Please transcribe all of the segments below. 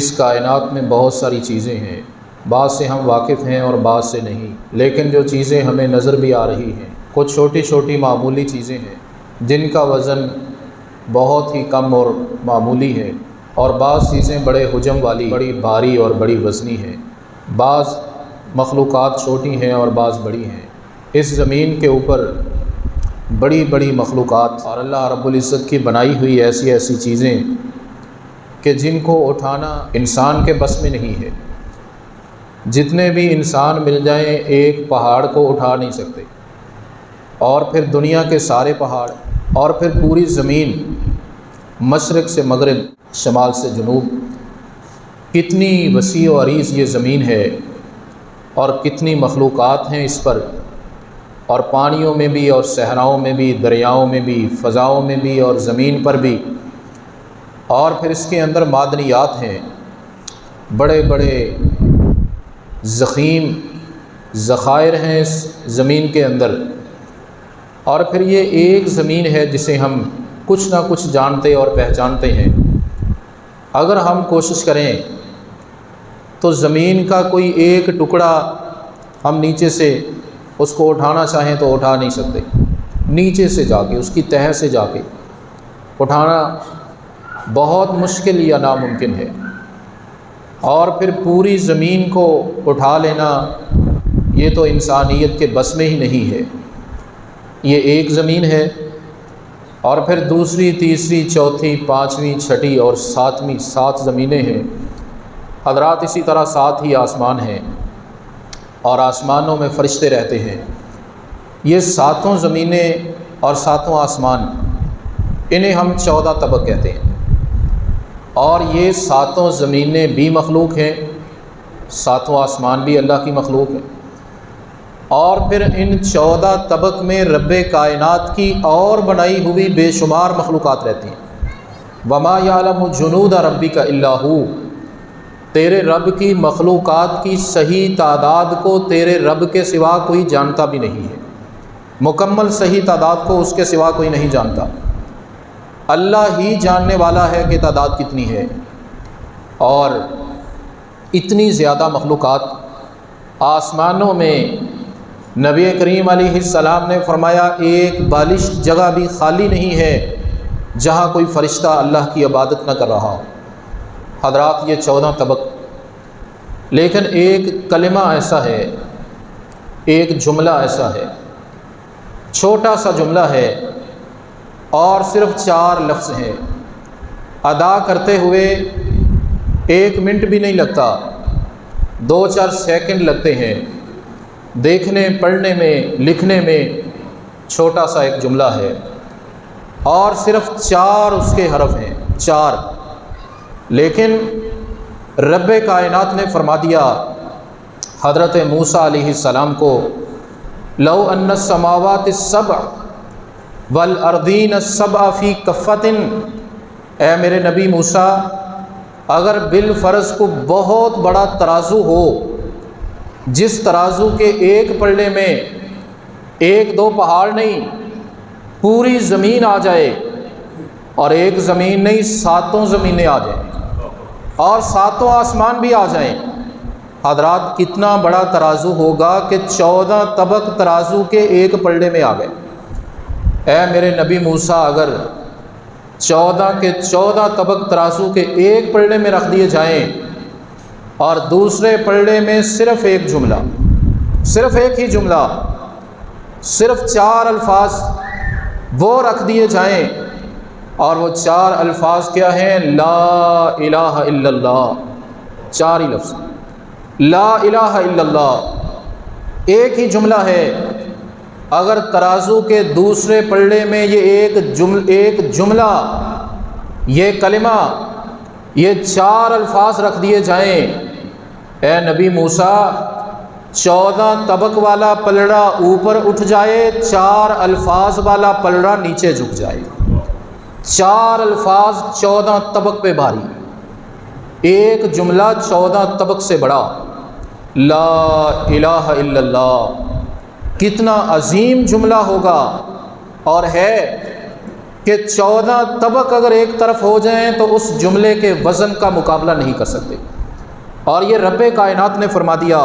اس کائنات میں بہت ساری چیزیں ہیں، بعض سے ہم واقف ہیں اور بعض سے نہیں، لیکن جو چیزیں ہمیں نظر بھی آ رہی ہیں کچھ چھوٹی چھوٹی معمولی چیزیں ہیں جن کا وزن بہت ہی کم اور معمولی ہے، اور بعض چیزیں بڑے حجم والی، بڑی بھاری اور بڑی وزنی ہیں۔ بعض مخلوقات چھوٹی ہیں اور بعض بڑی ہیں۔ اس زمین کے اوپر بڑی بڑی مخلوقات اور اللہ رب العزت کی بنائی ہوئی ایسی ایسی چیزیں کہ جن کو اٹھانا انسان کے بس میں نہیں ہے۔ جتنے بھی انسان مل جائیں ایک پہاڑ کو اٹھا نہیں سکتے، اور پھر دنیا کے سارے پہاڑ، اور پھر پوری زمین، مشرق سے مغرب، شمال سے جنوب، کتنی وسیع و عریض یہ زمین ہے اور کتنی مخلوقات ہیں اس پر، اور پانیوں میں بھی اور صحراؤں میں بھی، دریاؤں میں بھی، فضاؤں میں بھی اور زمین پر بھی، اور پھر اس کے اندر معدنیات ہیں، بڑے بڑے ضخیم ذخائر ہیں اس زمین کے اندر۔ اور پھر یہ ایک زمین ہے جسے ہم کچھ نہ کچھ جانتے اور پہچانتے ہیں۔ اگر ہم کوشش کریں تو زمین کا کوئی ایک ٹکڑا ہم نیچے سے اس کو اٹھانا چاہیں تو اٹھا نہیں سکتے، نیچے سے جا کے، اس کی تہہ سے جا کے اٹھانا بہت مشکل یا ناممکن ہے۔ اور پھر پوری زمین کو اٹھا لینا یہ تو انسانیت کے بس میں ہی نہیں ہے۔ یہ ایک زمین ہے، اور پھر دوسری، تیسری، چوتھی، پانچویں، چھٹی اور ساتویں، 7 زمینیں ہیں حضرات۔ اسی طرح 7 ہی آسمان ہیں، اور آسمانوں میں فرشتے رہتے ہیں۔ یہ 7 زمینیں اور 7 آسمان، انہیں ہم 14 طبق کہتے ہیں، اور یہ 7 زمینیں بھی مخلوق ہیں، 7 آسمان بھی اللہ کی مخلوق ہیں، اور پھر ان 14 طبق میں رب کائنات کی اور بنائی ہوئی بے شمار مخلوقات رہتی ہیں۔ وما یعلم جنود ربک الا ہو، تیرے رب کی مخلوقات کی صحیح تعداد کو تیرے رب کے سوا کوئی جانتا بھی نہیں ہے، مکمل صحیح تعداد کو اس کے سوا کوئی نہیں جانتا۔ اللہ ہی جاننے والا ہے کہ تعداد کتنی ہے، اور اتنی زیادہ مخلوقات آسمانوں میں۔ نبی کریم علیہ السلام نے فرمایا ایک بالشت جگہ بھی خالی نہیں ہے جہاں کوئی فرشتہ اللہ کی عبادت نہ کر رہا ہو۔ حضرات یہ 14 طبق، لیکن ایک کلمہ ایسا ہے، ایک جملہ ایسا ہے، چھوٹا سا جملہ ہے اور صرف 4 لفظ ہیں، ادا کرتے ہوئے 1 منٹ بھی نہیں لگتا، 2-4 سیکنڈ لگتے ہیں، دیکھنے، پڑھنے میں، لکھنے میں چھوٹا سا ایک جملہ ہے، اور صرف 4 اس کے حرف ہیں، 4۔ لیکن رب کائنات نے فرما دیا حضرت موسیٰ علیہ السلام کو، لو ان السماوات السبع والارضین السبع فی کفۃ، اے میرے نبی موسیٰ، اگر بالفرض کو بہت بڑا ترازو ہو، جس ترازو کے ایک پلڑے میں 1-2 پہاڑ نہیں، پوری زمین آ جائے، اور ایک زمین نہیں 7 زمینیں آ جائیں، اور 7 آسمان بھی آ جائیں، حضرات کتنا بڑا ترازو ہوگا کہ 14 طبق ترازو کے ایک پلڑے میں آ گئے۔ اے میرے نبی موسیٰ، اگر 14 کے 14 طبق ترازو کے ایک پلڑے میں رکھ دیے جائیں، اور دوسرے پلڑے میں صرف ایک جملہ، صرف ایک ہی جملہ، صرف 4 الفاظ وہ رکھ دیے جائیں، اور وہ 4 الفاظ کیا ہیں؟ لا الہ الا اللہ، 4 ہی لفظ، لا الہ الا اللہ، ایک ہی جملہ ہے۔ اگر ترازو کے دوسرے پلڑے میں یہ ایک جملہ، یہ کلمہ، یہ 4 الفاظ رکھ دیے جائیں، اے نبی موسیٰ، 14 طبق والا پلڑا اوپر اٹھ جائے، 4 الفاظ والا پلڑا نیچے جھک جائے، 4 الفاظ 14 طبق پہ بھاری، ایک جملہ 14 طبق سے بڑا، لا الہ الا اللہ۔ کتنا عظیم جملہ ہوگا، اور ہے کہ 14 طبق اگر ایک طرف ہو جائیں تو اس جملے کے وزن کا مقابلہ نہیں کر سکتے، اور یہ رب کائنات نے فرما دیا۔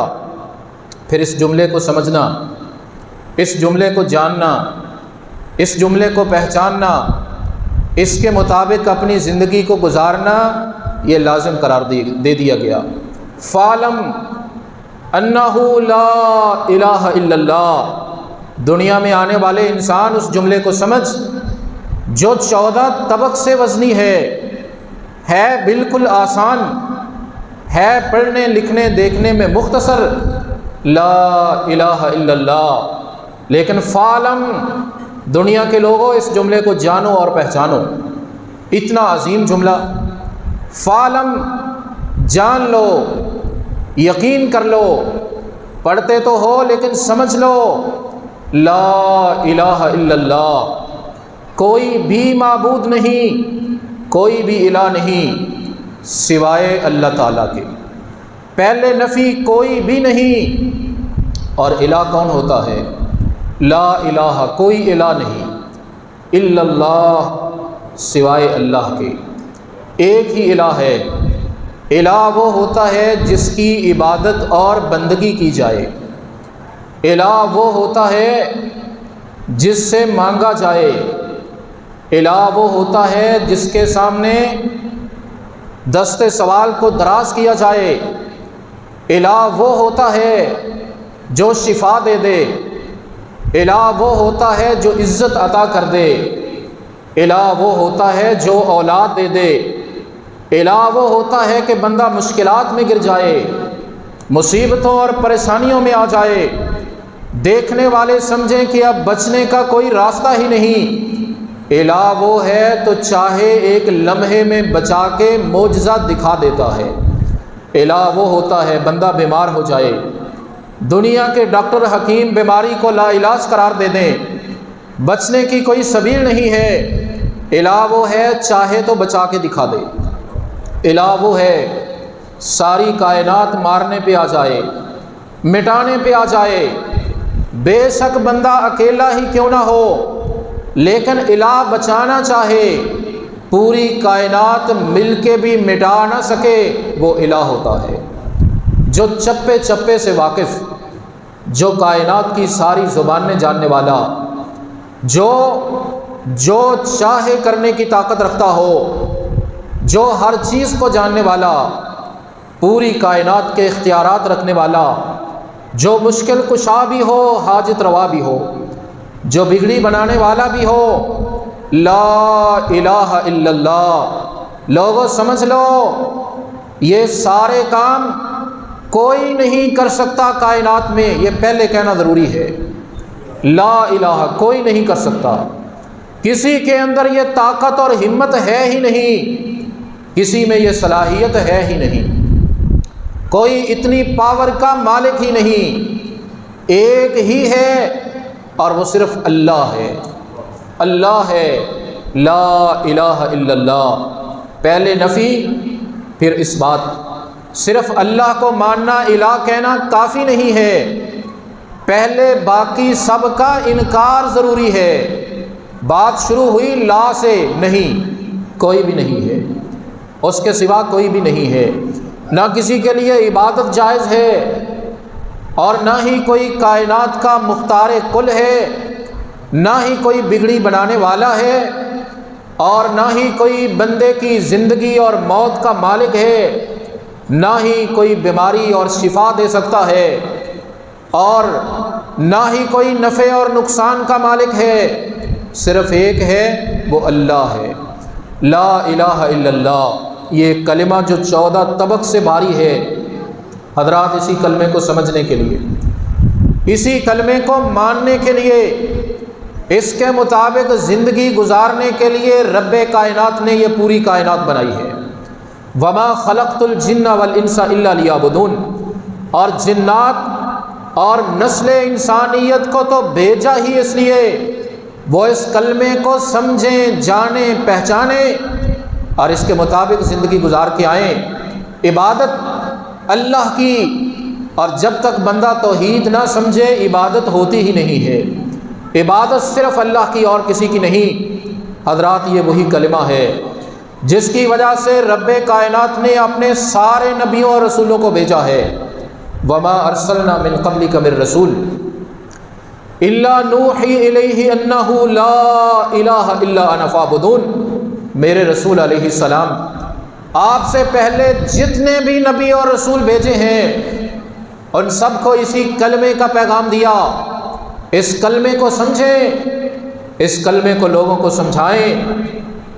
پھر اس جملے کو سمجھنا، اس جملے کو جاننا، اس جملے کو پہچاننا، اس کے مطابق اپنی زندگی کو گزارنا یہ لازم قرار دے دیا گیا۔ فَاعْلَمْ أَنَّهُ لَا إِلَٰهَ إِلَّا اللَّهُ، دنیا میں آنے والے انسان اس جملے کو سمجھ جو 14 طبق سے وزنی ہے بالکل آسان ہے، پڑھنے لکھنے دیکھنے میں مختصر، لا الہ الا اللہ، لیکن فعلم، دنیا کے لوگوں اس جملے کو جانو اور پہچانو، اتنا عظیم جملہ، فعلم، جان لو، یقین کر لو، پڑھتے تو ہو لیکن سمجھ لو، لا الہ الا اللہ، کوئی بھی معبود نہیں، کوئی بھی الہ نہیں سوائے اللہ تعالیٰ کے، پہلے نفی کوئی بھی نہیں، اور الہ کون ہوتا ہے؟ لا الہ، کوئی الہ نہیں، الا اللہ، سوائے اللہ کے، ایک ہی الہ ہے۔ الہ وہ ہوتا ہے جس کی عبادت اور بندگی کی جائے، الہ وہ ہوتا ہے جس سے مانگا جائے، الہ وہ ہوتا ہے جس کے سامنے دست سوال کو دراز کیا جائے، الہ وہ ہوتا ہے جو شفا دے دے، الہ وہ ہوتا ہے جو عزت عطا کر دے، الہ وہ ہوتا ہے جو اولاد دے دے، الہ وہ ہوتا ہے کہ بندہ مشکلات میں گر جائے، مصیبتوں اور پریشانیوں میں آ جائے، دیکھنے والے سمجھیں کہ اب بچنے کا کوئی راستہ ہی نہیں، الہ وہ ہے تو چاہے ایک لمحے میں بچا کے معجزہ دکھا دیتا ہے، الہ وہ ہوتا ہے بندہ بیمار ہو جائے، دنیا کے ڈاکٹر حکیم بیماری کو لا علاج قرار دے دیں، بچنے کی کوئی سبیل نہیں ہے، الہ وہ ہے چاہے تو بچا کے دکھا دے، الہ وہ ہے ساری کائنات مارنے پہ آ جائے، مٹانے پہ آ جائے، بے شک بندہ اکیلا ہی کیوں نہ ہو لیکن الہ بچانا چاہے، پوری کائنات مل کے بھی مٹا نہ سکے، وہ الہ ہوتا ہے جو چپے چپے سے واقف، جو کائنات کی ساری زبانیں جاننے والا، جو چاہے کرنے کی طاقت رکھتا ہو، جو ہر چیز کو جاننے والا، پوری کائنات کے اختیارات رکھنے والا، جو مشکل کشا بھی ہو حاجت روا بھی ہو، جو بگڑی بنانے والا بھی ہو، لا الہ الا اللہ، لوگوں سمجھ لو یہ سارے کام کوئی نہیں کر سکتا کائنات میں، یہ پہلے کہنا ضروری ہے، لا الہ کوئی نہیں کر سکتا، کسی کے اندر یہ طاقت اور ہمت ہے ہی نہیں، کسی میں یہ صلاحیت ہے ہی نہیں، کوئی اتنی پاور کا مالک ہی نہیں، ایک ہی ہے اور وہ صرف اللہ ہے، اللہ ہے، لا الہ الا اللہ، پہلے نفی پھر اس بات، صرف اللہ کو ماننا الہ کہنا کافی نہیں ہے، پہلے باقی سب کا انکار ضروری ہے، بات شروع ہوئی لا سے، نہیں کوئی بھی نہیں ہے، اس کے سوا کوئی بھی نہیں ہے، نہ کسی کے لیے عبادت جائز ہے، اور نہ ہی کوئی کائنات کا مختار کل ہے، نہ ہی کوئی بگڑی بنانے والا ہے، اور نہ ہی کوئی بندے کی زندگی اور موت کا مالک ہے، نہ ہی کوئی بیماری اور شفا دے سکتا ہے، اور نہ ہی کوئی نفع اور نقصان کا مالک ہے، صرف ایک ہے، وہ اللہ ہے، لا الہ الا اللہ، یہ کلمہ جو 14 طبق سے بھاری ہے، حضرات اسی کلمے کو سمجھنے کے لیے، اسی کلمے کو ماننے کے لیے، اس کے مطابق زندگی گزارنے کے لیے رب کائنات نے یہ پوری کائنات بنائی ہے، وما خلقت الجن والانس الا لیعبدون، اور جنات اور نسل انسانیت کو تو بھیجا ہی اس لیے وہ اس کلمے کو سمجھیں، جانیں، پہچانیں اور اس کے مطابق زندگی گزار کے آئیں، عبادت اللہ کی، اور جب تک بندہ توحید نہ سمجھے عبادت ہوتی ہی نہیں ہے، عبادت صرف اللہ کی اور کسی کی نہیں، حضرات یہ وہی کلمہ ہے جس کی وجہ سے رب کائنات نے اپنے سارے نبیوں اور رسولوں کو بھیجا ہے۔ وما ارسلنا من قبلک من رسول الا نوحی الیہ انہ لا الہ الا انا فاعبدون۔ میرے رسول علیہ السلام آپ سے پہلے جتنے بھی نبی اور رسول بھیجے ہیں ان سب کو اسی کلمے کا پیغام دیا۔ اس کلمے کو سمجھیں، اس کلمے کو لوگوں کو سمجھائیں،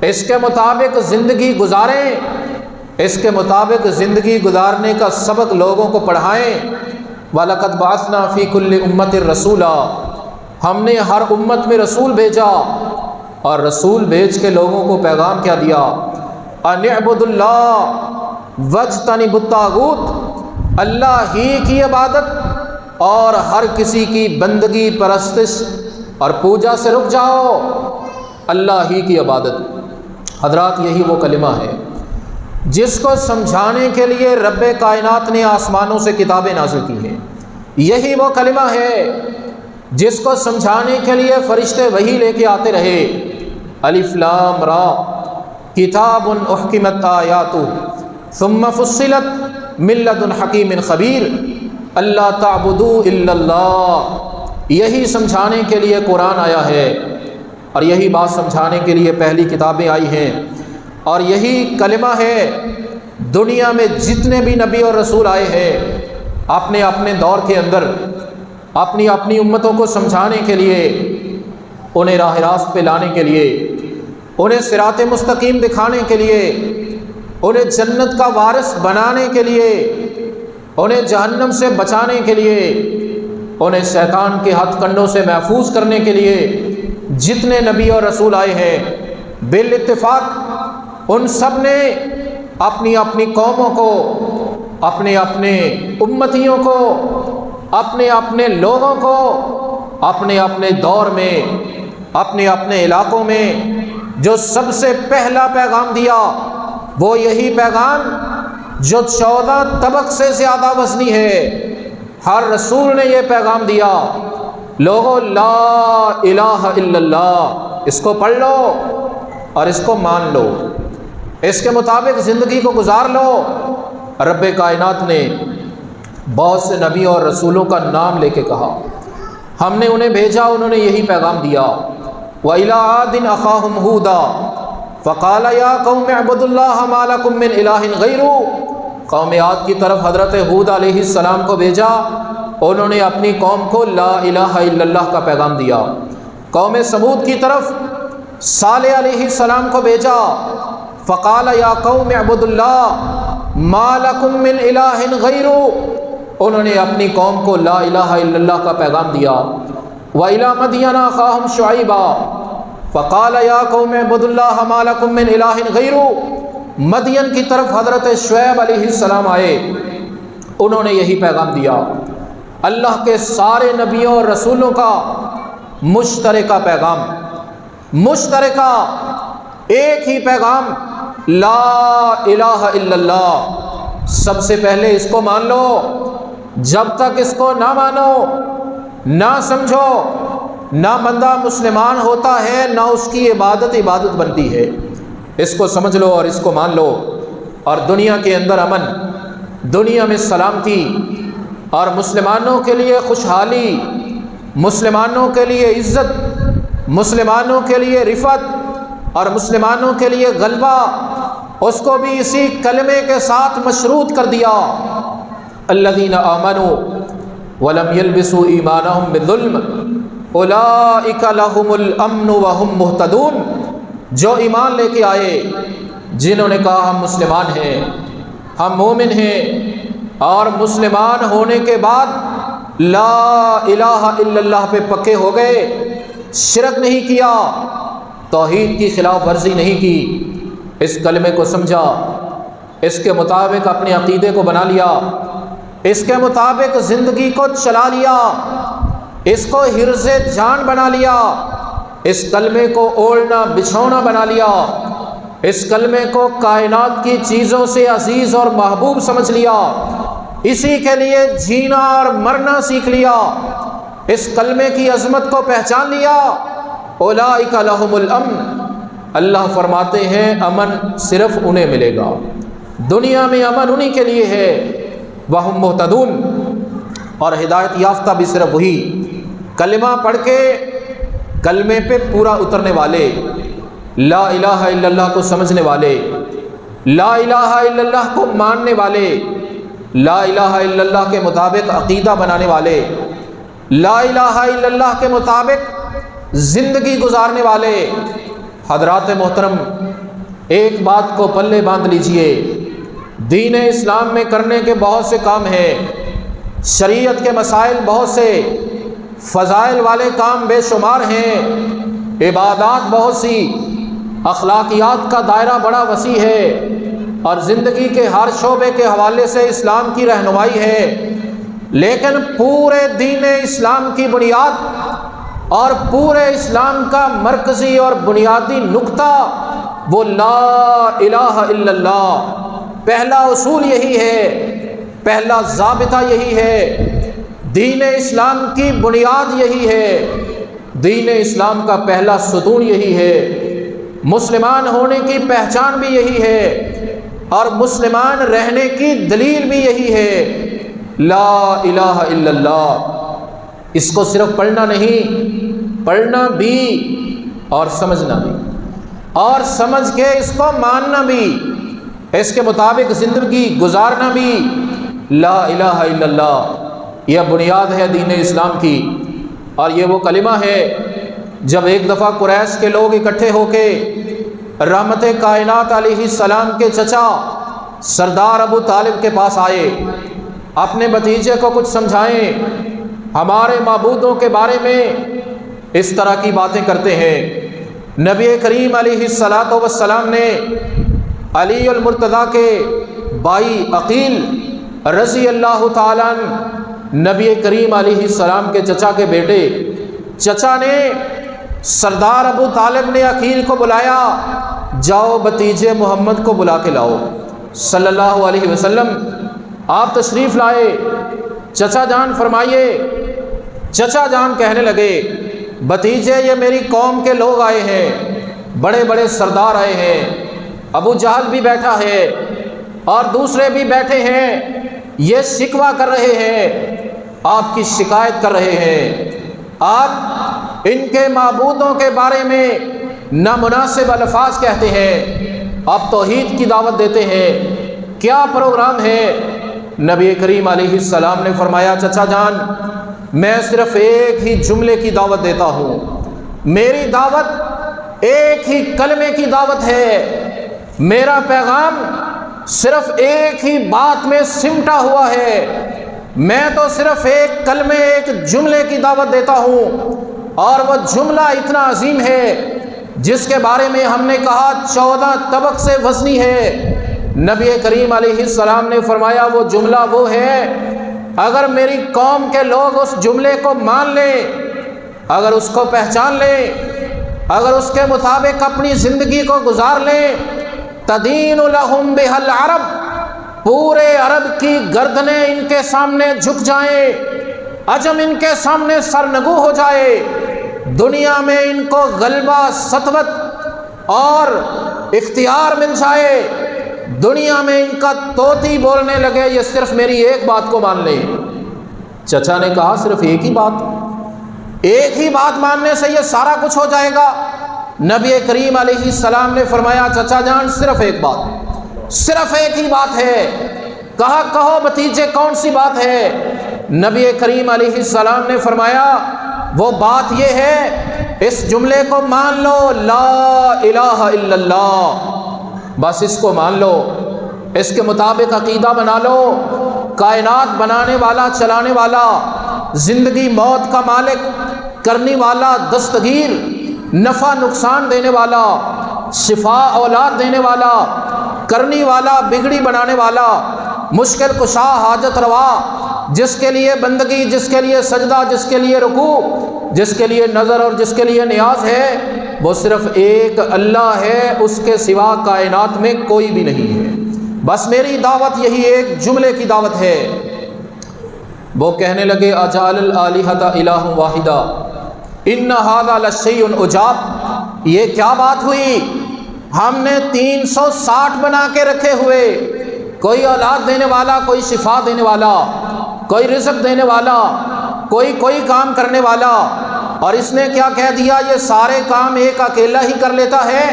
اس کے مطابق زندگی گزاریں، اس کے مطابق زندگی گزارنے کا سبق لوگوں کو پڑھائیں۔ وَلَقَدْ بَعَثْنَا فِي كُلِّ أُمَّةٍ رَسُولًا، ہم نے ہر امت میں رسول بھیجا، اور رسول بھیج کے لوگوں کو پیغام کیا دیا؟ أَنِ اعْبُدُوا اللَّهَ وَاجْتَنِبُوا الطَّاغُوتَ، اللہ ہی کی عبادت اور ہر کسی کی بندگی پرستش اور پوجا سے رک جاؤ، اللہ ہی کی عبادت۔ حضرات یہی وہ کلمہ ہے جس کو سمجھانے کے لیے رب کائنات نے آسمانوں سے کتابیں نازل کی ہیں۔ یہی وہ کلمہ ہے جس کو سمجھانے کے لیے فرشتے وحی لے کے آتے رہے۔ الف لام را کتاب احکمت آیاتہ ثم فصلت من لدن حکیم خبیر اللہ تعبدوا الا اللہ۔ یہی سمجھانے کے لیے قرآن آیا ہے، اور یہی بات سمجھانے کے لیے پہلی کتابیں آئی ہیں، اور یہی کلمہ ہے دنیا میں جتنے بھی نبی اور رسول آئے ہیں اپنے اپنے دور کے اندر اپنی اپنی امتوں کو سمجھانے کے لیے، انہیں راہ راست پہ لانے کے لیے، انہیں صراط مستقیم دکھانے کے لیے، انہیں جنت کا وارث بنانے کے لیے، انہیں جہنم سے بچانے کے لیے، انہیں شیطان کے ہتھ کنڈوں سے محفوظ کرنے کے لیے جتنے نبی اور رسول آئے ہیں بالاتفاق ان سب نے اپنی اپنی قوموں کو، اپنے اپنے امتیوں کو، اپنے اپنے لوگوں کو اپنے اپنے دور میں، اپنے اپنے علاقوں میں جو سب سے پہلا پیغام دیا وہ یہی پیغام جو 14 طبق سے زیادہ وزنی ہے۔ ہر رسول نے یہ پیغام دیا، لوگوں لا الہ الا اللہ، اس کو پڑھ لو اور اس کو مان لو، اس کے مطابق زندگی کو گزار لو۔ رب کائنات نے بہت سے نبی اور رسولوں کا نام لے کے کہا، ہم نے انہیں بھیجا، انہوں نے یہی پیغام دیا۔ وَإِلَىٰ عَادٍ أَخَاهُمْ هُودًا فَقَالَ يَا قَوْمِ اعْبُدُوا اللَّهَ مَا لَكُم مِّنْ إِلَٰهٍ غَيْرُهُ، قوم عاد کی طرف حضرت ہود علیہ السلام کو بھیجا، انہوں نے اپنی قوم کو لا الہ الا اللہ کا پیغام دیا۔ قوم سمود کی طرف صالح علیہ السلام کو بھیجا، فقال یا قوم اعبدوا اللہ ما لکم من الہ غیرہ، انہوں نے اپنی قوم کو لا الہ الا اللہ کا پیغام دیا۔ وَإِلَىٰ مَدْيَنَ أَخَاهُمْ شُعَيْبًا فَقَالَ يَا قَوْمِ اعْبُدُوا اللَّهَ مَا لَكُم مِّنْ إِلَٰهٍ غَيْرُهُ، مدین کی طرف حضرت شعیب علیہ السلام آئے، انہوں نے یہی پیغام دیا۔ اللہ کے سارے نبیوں اور رسولوں کا مشترکہ پیغام، مشترکہ ایک ہی پیغام، لا الہ الا اللہ۔ سب سے پہلے اس کو مان لو، جب تک اس کو نہ مانو، نہ سمجھو، نہ بندہ مسلمان ہوتا ہے، نہ اس کی عبادت بنتی ہے۔ اس کو سمجھ لو اور اس کو مان لو، اور دنیا کے اندر امن، دنیا میں سلامتی، اور مسلمانوں کے لیے خوشحالی، مسلمانوں کے لیے عزت، مسلمانوں کے لیے رفعت، اور مسلمانوں کے لیے غلبہ، اس کو بھی اسی کلمے کے ساتھ مشروط کر دیا۔ الذین آمنوا ولم يلبسوا ایمانہم بالظلم اولئک لہم الامن وہم مہتدون، جو ایمان لے کے آئے، جنہوں نے کہا ہم مسلمان ہیں، ہم مومن ہیں، اور مسلمان ہونے کے بعد لا الہ الا اللہ پہ پکے ہو گئے، شرک نہیں کیا، توحید کی خلاف ورزی نہیں کی، اس کلمے کو سمجھا، اس کے مطابق اپنے عقیدے کو بنا لیا، اس کے مطابق زندگی کو چلا لیا، اس کو حرز جان بنا لیا، اس کلمے کو اوڑھنا بچھونا بنا لیا، اس کلمے کو کائنات کی چیزوں سے عزیز اور محبوب سمجھ لیا، اسی کے لیے جینا اور مرنا سیکھ لیا، اس کلمے کی عظمت کو پہچان لیا۔ اولئک لہم الامن اللہ فرماتے ہیں امن صرف انہیں ملے گا، دنیا میں امن انہی کے لیے ہے، وہم مہتدون، اور ہدایت یافتہ بھی صرف وہی کلمہ پڑھ کے کلمے پہ پورا اترنے والے، لا الہ الا اللہ کو سمجھنے والے، لا الہ الا اللہ کو ماننے والے، لا الہ الا اللہ کے مطابق عقیدہ بنانے والے، لا الہ الا اللہ کے مطابق زندگی گزارنے والے۔ حضرات محترم، ایک بات کو پلے باندھ لیجئے، دین اسلام میں کرنے کے بہت سے کام ہیں، شریعت کے مسائل بہت سے، فضائل والے کام بے شمار ہیں، عبادات بہت سی، اخلاقیات کا دائرہ بڑا وسیع ہے، اور زندگی کے ہر شعبے کے حوالے سے اسلام کی رہنمائی ہے، لیکن پورے دین اسلام کی بنیاد اور پورے اسلام کا مرکزی اور بنیادی نقطہ وہ لا الہ الا اللہ، پہلا اصول یہی ہے، پہلا ضابطہ یہی ہے، دین اسلام کی بنیاد یہی ہے، دین اسلام کا پہلا ستون یہی ہے، مسلمان ہونے کی پہچان بھی یہی ہے، اور مسلمان رہنے کی دلیل بھی یہی ہے، لا الہ الا اللہ۔ اس کو صرف پڑھنا نہیں، پڑھنا بھی اور سمجھنا بھی، اور سمجھ کے اس کو ماننا بھی، اس کے مطابق زندگی گزارنا بھی، لا الہ الا اللہ، یہ بنیاد ہے دین اسلام کی۔ اور یہ وہ کلمہ ہے جب ایک دفعہ قریش کے لوگ اکٹھے ہو کے رحمت کائنات علیہ السلام کے چچا سردار ابو طالب کے پاس آئے، اپنے بھتیجے کو کچھ سمجھائیں، ہمارے معبودوں کے بارے میں اس طرح کی باتیں کرتے ہیں۔ نبی کریم علیہ السلام نے علی المرتضیٰ کے بھائی عقیل رضی اللہ تعالیٰ عنہ، نبی کریم علیہ السلام کے چچا کے بیٹے، چچا نے سردار ابو طالب نے عقیل کو بلایا، جاؤ بھتیجے محمد کو بلا کے لاؤ صلی اللہ علیہ وسلم۔ آپ تشریف لائے، چچا جان فرمائیے۔ چچا جان کہنے لگے، بھتیجے یہ میری قوم کے لوگ آئے ہیں، بڑے بڑے سردار آئے ہیں، ابو جہل بھی بیٹھا ہے اور دوسرے بھی بیٹھے ہیں، یہ شکوہ کر رہے ہیں، آپ کی شکایت کر رہے ہیں، آپ ان کے معبودوں کے بارے میں نامناسب الفاظ کہتے ہیں، آپ توحید کی دعوت دیتے ہیں، کیا پروگرام ہے؟ نبی کریم علیہ السلام نے فرمایا، چچا جان میں صرف ایک ہی جملے کی دعوت دیتا ہوں، میری دعوت ایک ہی کلمے کی دعوت ہے، میرا پیغام صرف ایک ہی بات میں سمٹا ہوا ہے، میں تو صرف ایک کلمے ایک جملے کی دعوت دیتا ہوں، اور وہ جملہ اتنا عظیم ہے جس کے بارے میں ہم نے کہا 14 طبق سے وزنی ہے۔ نبی کریم علیہ السلام نے فرمایا وہ جملہ وہ ہے، اگر میری قوم کے لوگ اس جملے کو مان لیں، اگر اس کو پہچان لیں، اگر اس کے مطابق اپنی زندگی کو گزار لیں، تدین لہم بہ العرب، پورے عرب کی گردنیں ان کے سامنے جھک جائیں، عجم ان کے سامنے سرنگو ہو جائے، دنیا میں ان کو غلبہ، سطوت اور اختیار مل جائے، دنیا میں ان کا طوطی بولنے لگے، یہ صرف میری ایک بات کو مان لیں۔ چچا نے کہا صرف ایک ہی بات، ایک ہی بات ماننے سے یہ سارا کچھ ہو جائے گا؟ نبی کریم علیہ السلام نے فرمایا، چچا جان صرف ایک بات، صرف ایک ہی بات ہے۔ کہا کہو بھتیجے کون سی بات ہے؟ نبی کریم علیہ السلام نے فرمایا وہ بات یہ ہے، اس جملے کو مان لو، لا الہ الا اللہ، بس اس کو مان لو، اس کے مطابق عقیدہ بنا لو، کائنات بنانے والا، چلانے والا، زندگی موت کا مالک، کرنے والا، دستگیر، نفع نقصان دینے والا، شفا اولاد دینے والا، کرنے والا، بگڑی بنانے والا، مشکل کشا، حاجت روا، جس کے لیے بندگی، جس کے لیے سجدہ، جس کے لیے رکوع، جس کے لیے نظر اور جس کے لیے نیاز ہے، وہ صرف ایک اللہ ہے، اس کے سوا کائنات میں کوئی بھی نہیں ہے، بس میری دعوت یہی ایک جملے کی دعوت ہے۔ وہ کہنے لگے اجعل الآلہۃ الہ واحدہ ان ھذا لشیء عجاب، یہ کیا بات ہوئی؟ ہم نے 360 بنا کے رکھے ہوئے، کوئی اولاد دینے والا، کوئی شفا دینے والا، کوئی رزق دینے والا، کوئی کام کرنے والا، اور اس نے کیا کہہ دیا؟ یہ سارے کام ایک اکیلا ہی کر لیتا ہے۔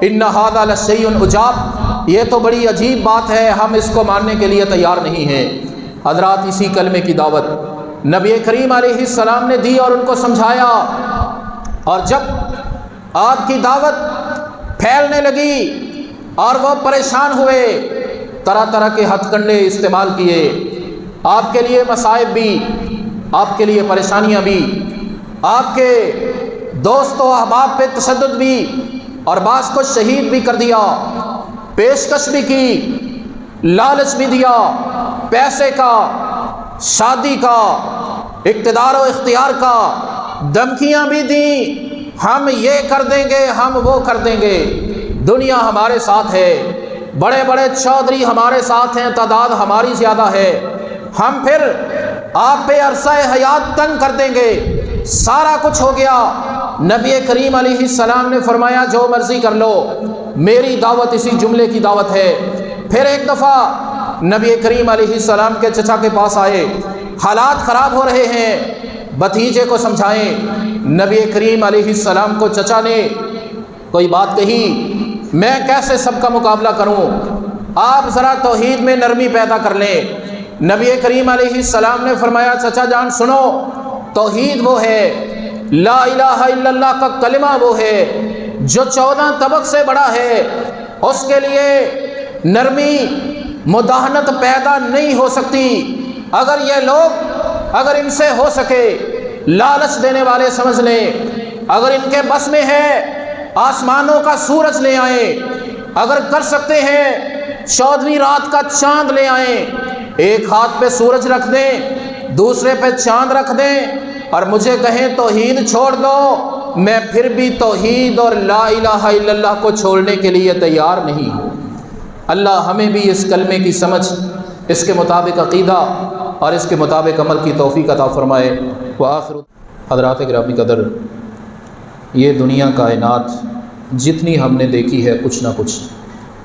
ان ھذا لشیء عجاب، یہ تو بڑی عجیب بات ہے، ہم اس کو ماننے کے لیے تیار نہیں ہیں۔ حضرات، اسی کلمے کی دعوت نبی کریم علیہ السلام نے دی اور ان کو سمجھایا، اور جب آپ کی دعوت پھیلنے لگی اور وہ پریشان ہوئے، طرح طرح کے ہتھ کنڈے استعمال کیے، آپ کے لیے مصائب بھی، آپ کے لیے پریشانیاں بھی، آپ کے دوست و احباب پہ تشدد بھی، اور بعض کو شہید بھی کر دیا، پیشکش بھی کی، لالچ بھی دیا، پیسے کا، شادی کا، اقتدار و اختیار کا، دھمکیاں بھی دیں، ہم یہ کر دیں گے، ہم وہ کر دیں گے، دنیا ہمارے ساتھ ہے، بڑے بڑے چودھری ہمارے ساتھ ہیں، تعداد ہماری زیادہ ہے، ہم پھر آپ پہ عرصہ حیات تنگ کر دیں گے۔ سارا کچھ ہو گیا۔ نبی کریم علیہ السلام نے فرمایا جو مرضی کر لو، میری دعوت اسی جملے کی دعوت ہے۔ پھر ایک دفعہ نبی کریم علیہ السلام کے چچا کے پاس آئے، حالات خراب ہو رہے ہیں، بھتیجے کو سمجھائیں۔ نبی کریم علیہ السلام کو چچا نے کوئی بات کہی، میں کیسے سب کا مقابلہ کروں، آپ ذرا توحید میں نرمی پیدا کر لیں۔ نبی کریم علیہ السلام نے فرمایا چچا جان سنو، توحید وہ ہے، لا الہ الا اللہ کا کلمہ وہ ہے جو 14 طبق سے بڑا ہے، اس کے لیے نرمی مداحنت پیدا نہیں ہو سکتی۔ اگر یہ لوگ، اگر ان سے ہو سکے لالچ دینے والے سمجھ لیں، اگر ان کے بس میں ہے آسمانوں کا سورج لے آئیں، اگر کر سکتے ہیں 14ویں رات کا چاند لے آئیں، ایک ہاتھ پہ سورج رکھ دیں، دوسرے پہ چاند رکھ دیں، اور مجھے کہیں توحید چھوڑ دو، میں پھر بھی توحید اور لا الہ الا اللہ کو چھوڑنے کے لیے تیار نہیں ہوں۔ اللہ ہمیں بھی اس کلمے کی سمجھ، اس کے مطابق عقیدہ اور اس کے مطابق عمل کی توفیق عطا فرمائے۔ وآخر حضرات گرامی قدر، یہ دنیا کائنات جتنی ہم نے دیکھی ہے، کچھ نہ کچھ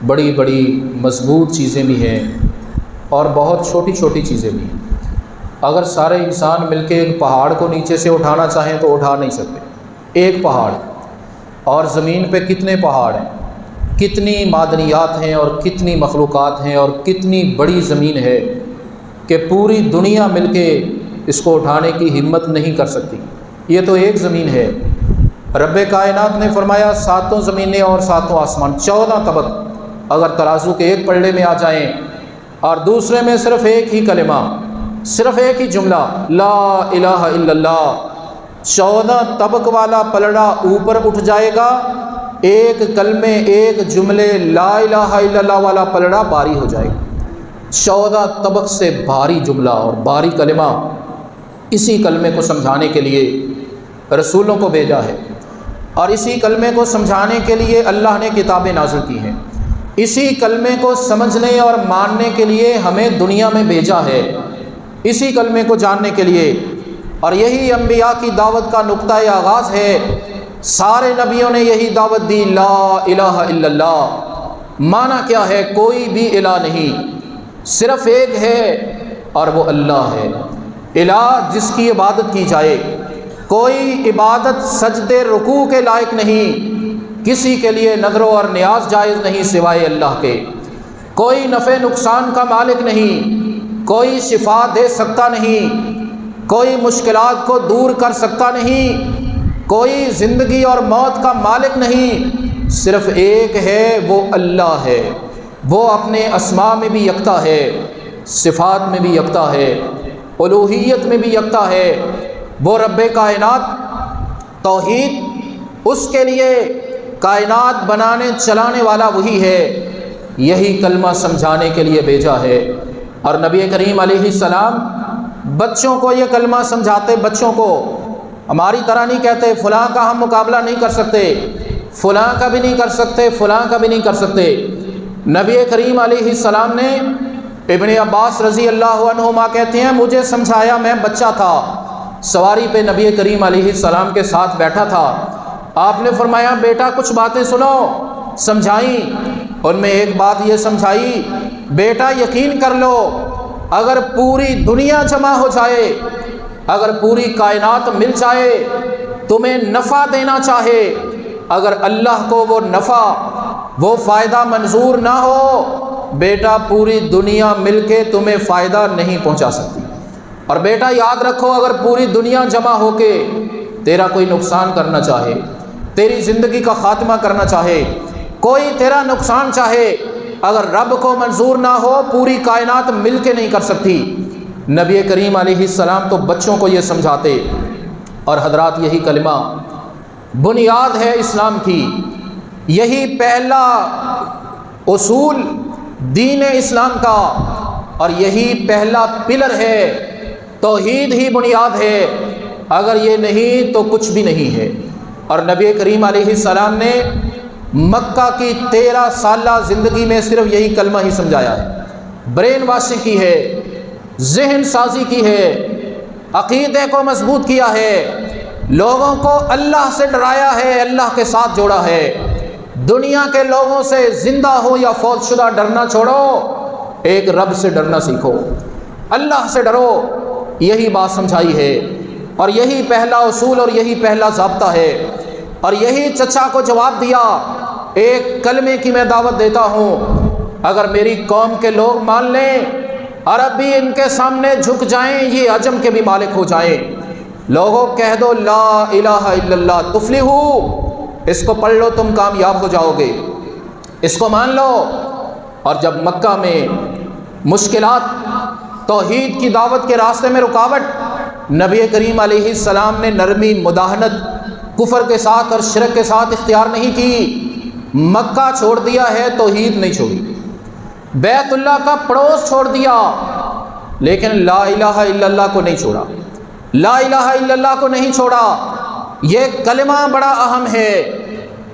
بڑی بڑی مضبوط چیزیں بھی ہیں اور بہت چھوٹی چھوٹی چیزیں بھی ہیں۔ اگر سارے انسان مل کے ایک پہاڑ کو نیچے سے اٹھانا چاہیں تو اٹھا نہیں سکتے، ایک پہاڑ، اور زمین پہ کتنے پہاڑ ہیں، کتنی معدنیات ہیں اور کتنی مخلوقات ہیں اور کتنی بڑی زمین ہے کہ پوری دنیا مل کے اس کو اٹھانے کی ہمت نہیں کر سکتی۔ یہ تو ایک زمین ہے۔ رب کائنات نے فرمایا 7 زمینیں اور 7 آسمان، 14 طبق اگر ترازو کے ایک پلڑے میں آ جائیں اور دوسرے میں صرف ایک ہی کلمہ، صرف ایک ہی جملہ لا الہ الا اللہ، 14 طبق والا پلڑا اوپر اٹھ جائے گا، ایک کلمے ایک جملے لا الہ الا اللہ والا پلڑا باری ہو جائے گا۔ 14 طبق سے بھاری جملہ اور بھاری کلمہ، اسی کلمے کو سمجھانے کے لیے رسولوں کو بھیجا ہے، اور اسی کلمے کو سمجھانے کے لیے اللہ نے کتابیں نازل کی ہیں، اسی کلمے کو سمجھنے اور ماننے کے لیے ہمیں دنیا میں بھیجا ہے، اسی کلمے کو جاننے کے لیے، اور یہی انبیاء کی دعوت کا نقطۂ آغاز ہے۔ سارے نبیوں نے یہی دعوت دی، لا الہ الا اللہ۔ معنی کیا ہے؟ کوئی بھی الہ نہیں، صرف ایک ہے اور وہ اللہ ہے۔ الہ جس کی عبادت کی جائے، کوئی عبادت سجدے رکوع کے لائق نہیں، کسی کے لیے نذر اور نیاز جائز نہیں سوائے اللہ کے، کوئی نفع نقصان کا مالک نہیں، کوئی شفا دے سکتا نہیں، کوئی مشکلات کو دور کر سکتا نہیں، کوئی زندگی اور موت کا مالک نہیں، صرف ایک ہے، وہ اللہ ہے۔ وہ اپنے اسماء میں بھی یکتا ہے، صفات میں بھی یکتا ہے، الوہیت میں بھی یکتا ہے۔ وہ رب کائنات، توحید اس کے لیے کائنات بنانے چلانے والا وہی ہے، یہی کلمہ سمجھانے کے لیے بھیجا ہے۔ اور نبی کریم علیہ السلام بچوں کو یہ کلمہ سمجھاتے، بچوں کو ہماری طرح نہیں کہتے فلاں کا ہم مقابلہ نہیں کر سکتے، فلاں کا بھی نہیں کر سکتے، فلاں کا بھی نہیں کر سکتے۔ نبی کریم علیہ السلام نے، ابن عباس رضی اللہ عنہما کہتے ہیں مجھے سمجھایا، میں بچہ تھا، سواری پہ نبی کریم علیہ السلام کے ساتھ بیٹھا تھا، آپ نے فرمایا بیٹا کچھ باتیں سنو، سمجھائیں، ان میں ایک بات یہ سمجھائی، بیٹا یقین کر لو، اگر پوری دنیا جمع ہو جائے، اگر پوری کائنات مل جائے، تمہیں نفع دینا چاہے، اگر اللہ کو وہ نفع، وہ فائدہ منظور نہ ہو، بیٹا پوری دنیا مل کے تمہیں فائدہ نہیں پہنچا سکتی۔ اور بیٹا یاد رکھو، اگر پوری دنیا جمع ہو کے تیرا کوئی نقصان کرنا چاہے، تیری زندگی کا خاتمہ کرنا چاہے، کوئی تیرا نقصان چاہے، اگر رب کو منظور نہ ہو، پوری کائنات مل کے نہیں کر سکتی۔ نبی کریم علیہ السلام تو بچوں کو یہ سمجھاتے، اور حضرات یہی کلمہ بنیاد ہے اسلام کی، یہی پہلا اصول دین اسلام کا، اور یہی پہلا پلر ہے، توحید ہی بنیاد ہے، اگر یہ نہیں تو کچھ بھی نہیں ہے۔ اور نبی کریم علیہ السلام نے مکہ کی 13 سالہ زندگی میں صرف یہی کلمہ ہی سمجھایا ہے، برین واشنگ کی ہے، ذہن سازی کی ہے، عقیدے کو مضبوط کیا ہے، لوگوں کو اللہ سے ڈرایا ہے، اللہ کے ساتھ جوڑا ہے۔ دنیا کے لوگوں سے زندہ ہو یا فوت شدہ ڈرنا چھوڑو، ایک رب سے ڈرنا سیکھو، اللہ سے ڈرو، یہی بات سمجھائی ہے، اور یہی پہلا اصول اور یہی پہلا ضابطہ ہے۔ اور یہی چچا کو جواب دیا، ایک کلمے کی میں دعوت دیتا ہوں، اگر میری قوم کے لوگ مان لیں، عرب بھی ان کے سامنے جھک جائیں، یہ عجم کے بھی مالک ہو جائیں، لوگوں کہہ دو لا الہ الا اللہ تفلحو، اس کو پڑھ لو تم کامیاب ہو جاؤ گے، اس کو مان لو۔ اور جب مکہ میں مشکلات، توحید کی دعوت کے راستے میں رکاوٹ، نبی کریم علیہ السلام نے نرمی، مداہنت کفر کے ساتھ اور شرک کے ساتھ اختیار نہیں کی۔ مکہ چھوڑ دیا ہے، توحید نہیں چھوڑی، بیت اللہ کا پڑوس چھوڑ دیا، لیکن لا الہ الا اللہ کو نہیں چھوڑا، لا الہ الا اللہ کو نہیں چھوڑا۔ یہ کلمہ بڑا اہم ہے،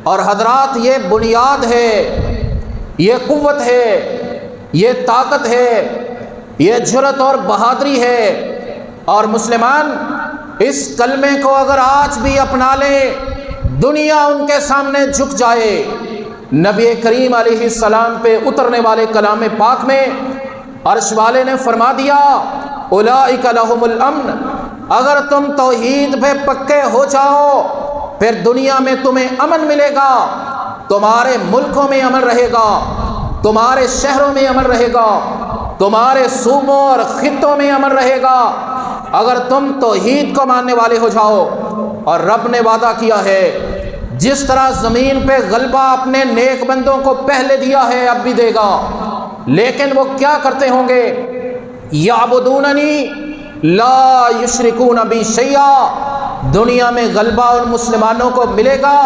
اور حضرات یہ بنیاد ہے، یہ قوت ہے، یہ طاقت ہے، یہ جرأت اور بہادری ہے۔ اور مسلمان اس کلمے کو اگر آج بھی اپنا لیں، دنیا ان کے سامنے جھک جائے۔ نبی کریم علیہ السلام پہ اترنے والے کلام پاک میں عرش والے نے فرما دیا، اولئک لہم الامن، اگر تم توحید پہ پکے ہو جاؤ، پھر دنیا میں تمہیں امن ملے گا، تمہارے ملکوں میں امن رہے گا، تمہارے شہروں میں امن رہے گا، تمہارے صوبوں اور خطوں میں امن رہے گا، اگر تم توحید کو ماننے والے ہو جاؤ۔ اور رب نے وعدہ کیا ہے، جس طرح زمین پہ غلبہ اپنے نیک بندوں کو پہلے دیا ہے اب بھی دے گا، لیکن وہ کیا کرتے ہوں گے؟ یعبدوننی لا یشرکون بی شیئا، دنیا میں غلبہ ان مسلمانوں کو ملے گا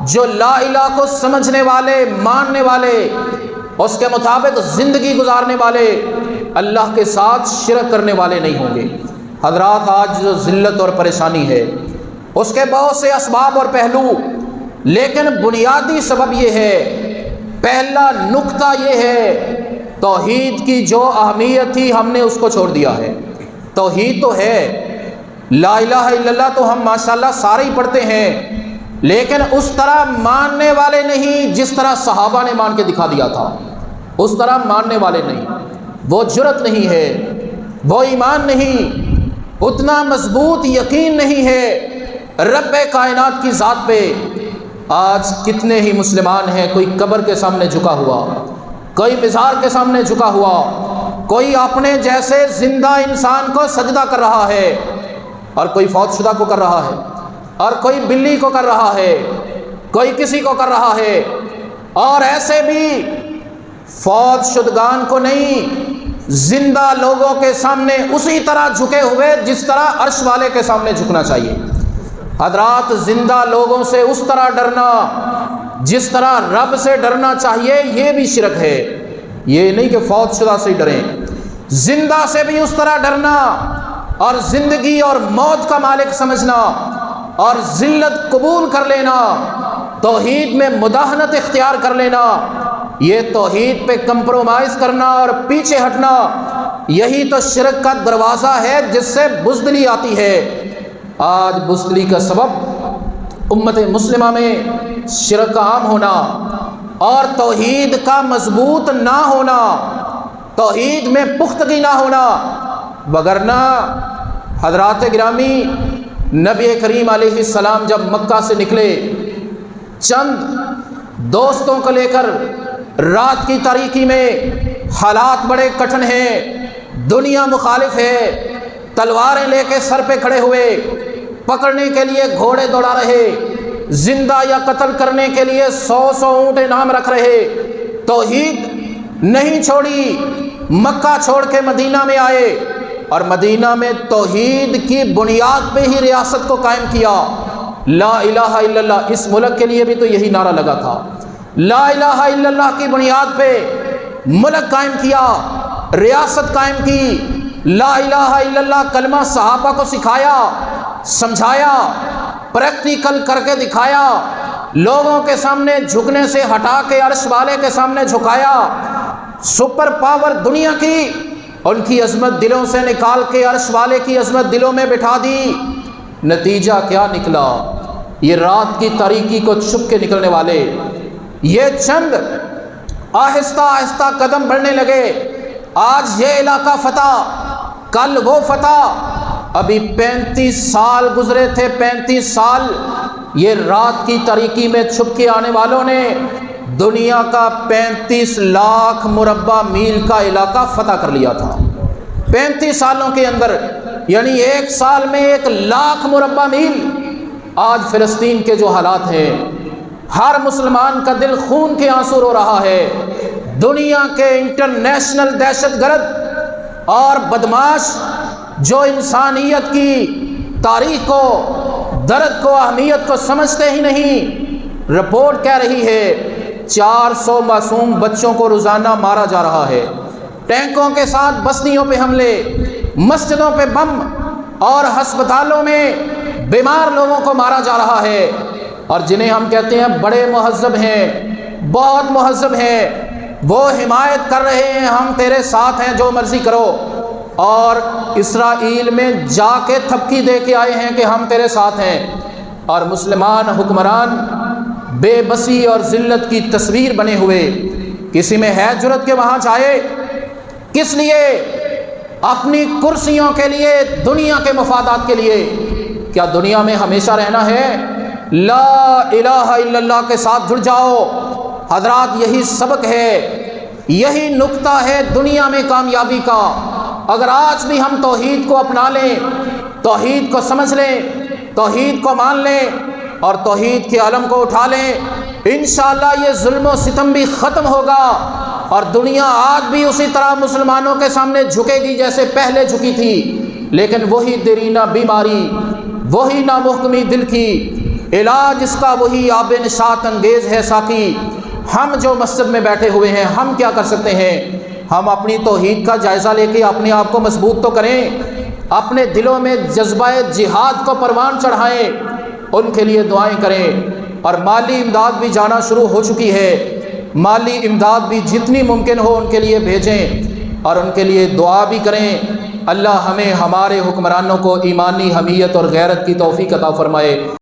جو لا الہ کو سمجھنے والے، ماننے والے، اس کے مطابق زندگی گزارنے والے، اللہ کے ساتھ شرک کرنے والے نہیں ہوں گے۔ حضرات آج جو ذلت اور پریشانی ہے، اس کے بہت سے اسباب اور پہلو، لیکن بنیادی سبب یہ ہے، پہلا نقطہ یہ ہے، توحید کی جو اہمیت تھی ہم نے اس کو چھوڑ دیا ہے۔ توحید تو ہے، لا الہ الا اللہ تو ہم ماشاءاللہ سارے ہی پڑھتے ہیں، لیکن اس طرح ماننے والے نہیں جس طرح صحابہ نے مان کے دکھا دیا تھا، اس طرح ماننے والے نہیں، وہ جرأت نہیں ہے، وہ ایمان نہیں، اتنا مضبوط یقین نہیں ہے رب کائنات کی ذات پہ۔ آج کتنے ہی مسلمان ہیں، کوئی قبر کے سامنے جھکا ہوا، کوئی مزار کے سامنے جھکا ہوا، کوئی اپنے جیسے زندہ انسان کو سجدہ کر رہا ہے، اور کوئی فوت شدہ کو کر رہا ہے، اور کوئی بلی کو کر رہا ہے، کوئی کسی کو کر رہا ہے، اور ایسے بھی فوت شدگان کو نہیں، زندہ لوگوں کے سامنے اسی طرح جھکے ہوئے جس طرح عرش والے کے سامنے جھکنا چاہیے۔ حضرات زندہ لوگوں سے اس طرح ڈرنا جس طرح رب سے ڈرنا چاہیے، یہ بھی شرک ہے۔ یہ نہیں کہ فوت شدہ سے ڈریں، زندہ سے بھی اس طرح ڈرنا، اور زندگی اور موت کا مالک سمجھنا، اور ذلت قبول کر لینا، توحید میں مداہنت اختیار کر لینا، یہ توحید پہ کمپرومائز کرنا اور پیچھے ہٹنا، یہی تو شرک کا دروازہ ہے جس سے بزدلی آتی ہے۔ آج بزدلی کا سبب امت مسلمہ میں شرک کا عام ہونا، اور توحید کا مضبوط نہ ہونا، توحید میں پختگی نہ ہونا، وگرنہ حضرات گرامی نبی کریم علیہ السلام جب مکہ سے نکلے، چند دوستوں کو لے کر رات کی تاریکی میں، حالات بڑے کٹھن ہیں، دنیا مخالف ہے، تلواریں لے کے سر پہ کھڑے ہوئے، پکڑنے کے لیے گھوڑے دوڑا رہے، زندہ یا قتل کرنے کے لیے 100 اونٹ انعام رکھ رہے، توحید نہیں چھوڑی، مکہ چھوڑ کے مدینہ میں آئے اور مدینہ میں توحید کی بنیاد پہ ہی ریاست کو قائم کیا۔ لا الہ الا اللہ، اس ملک کے لیے بھی تو یہی نعرہ لگا تھا، لا الہ الا اللہ کی بنیاد پہ ملک قائم کیا، ریاست قائم کی، لا الہ الا اللہ کلمہ صحابہ کو سکھایا، سمجھایا، پریکٹیکل کر کے دکھایا، لوگوں کے سامنے جھکنے سے ہٹا کے عرش والے کے سامنے جھکایا، سپر پاور دنیا کی ان کی عظمت دلوں سے نکال کے عرش والے کی عظمت دلوں میں بٹھا دی۔ نتیجہ کیا نکلا؟ یہ رات کی تاریکی کو چھپ کے نکلنے والے، یہ چند آہستہ آہستہ قدم بڑھنے لگے، آج یہ علاقہ فتح، کل وہ فتح، ابھی 35 سال گزرے تھے، 35 سال یہ رات کی تاریکی میں چھپ کے آنے والوں نے دنیا کا 35 لاکھ مربع میل کا علاقہ فتح کر لیا تھا 35 سالوں کے اندر، یعنی ایک سال میں 1 لاکھ مربع میل۔ آج فلسطین کے جو حالات ہیں، ہر مسلمان کا دل خون کے آنسو رو رہا ہے، دنیا کے انٹرنیشنل دہشت گرد اور بدماش جو انسانیت کی تاریخ کو، درد کو، اہمیت کو سمجھتے ہی نہیں، رپورٹ کہہ رہی ہے 400 معصوم بچوں کو روزانہ مارا جا رہا ہے، ٹینکوں کے ساتھ بستیوں پہ حملے، مسجدوں پہ بم اور ہسپتالوں میں بیمار لوگوں کو مارا جا رہا ہے، اور جنہیں ہم کہتے ہیں بڑے مہذب ہیں، بہت مہذب ہیں، وہ حمایت کر رہے ہیں، ہم تیرے ساتھ ہیں، جو مرضی کرو، اور اسرائیل میں جا کے تھپکی دے کے آئے ہیں کہ ہم تیرے ساتھ ہیں، اور مسلمان حکمران بے بسی اور ذلت کی تصویر بنے ہوئے، کسی میں ہے جرت کہ وہاں جائے؟ کس لیے؟ اپنی کرسیوں کے لیے، دنیا کے مفادات کے لیے۔ کیا دنیا میں ہمیشہ رہنا ہے؟ لا الہ الا اللہ کے ساتھ جڑ جاؤ حضرات، یہی سبق ہے، یہی نقطہ ہے دنیا میں کامیابی کا۔ اگر آج بھی ہم توحید کو اپنا لیں، توحید کو سمجھ لیں، توحید کو مان لیں اور توحید کے علم کو اٹھا لیں، انشاءاللہ یہ ظلم و ستم بھی ختم ہوگا، اور دنیا آج بھی اسی طرح مسلمانوں کے سامنے جھکے گی جیسے پہلے جھکی تھی، لیکن وہی دیرینہ بیماری، وہی نامحکمی دل کی، علاج اس کا وہی آب نشاط انگیز ہے ساقی۔ ہم جو مسجد میں بیٹھے ہوئے ہیں، ہم کیا کر سکتے ہیں؟ ہم اپنی توحید کا جائزہ لے کے اپنے آپ کو مضبوط تو کریں، اپنے دلوں میں جذبہ جہاد کو پروان چڑھائیں، ان کے لیے دعائیں کریں، اور مالی امداد بھی جانا شروع ہو چکی ہے، مالی امداد بھی جتنی ممکن ہو ان کے لیے بھیجیں اور ان کے لیے دعا بھی کریں۔ اللہ ہمیں ہمارے حکمرانوں کو ایمانی حمیت اور غیرت کی توفیق عطا فرمائے۔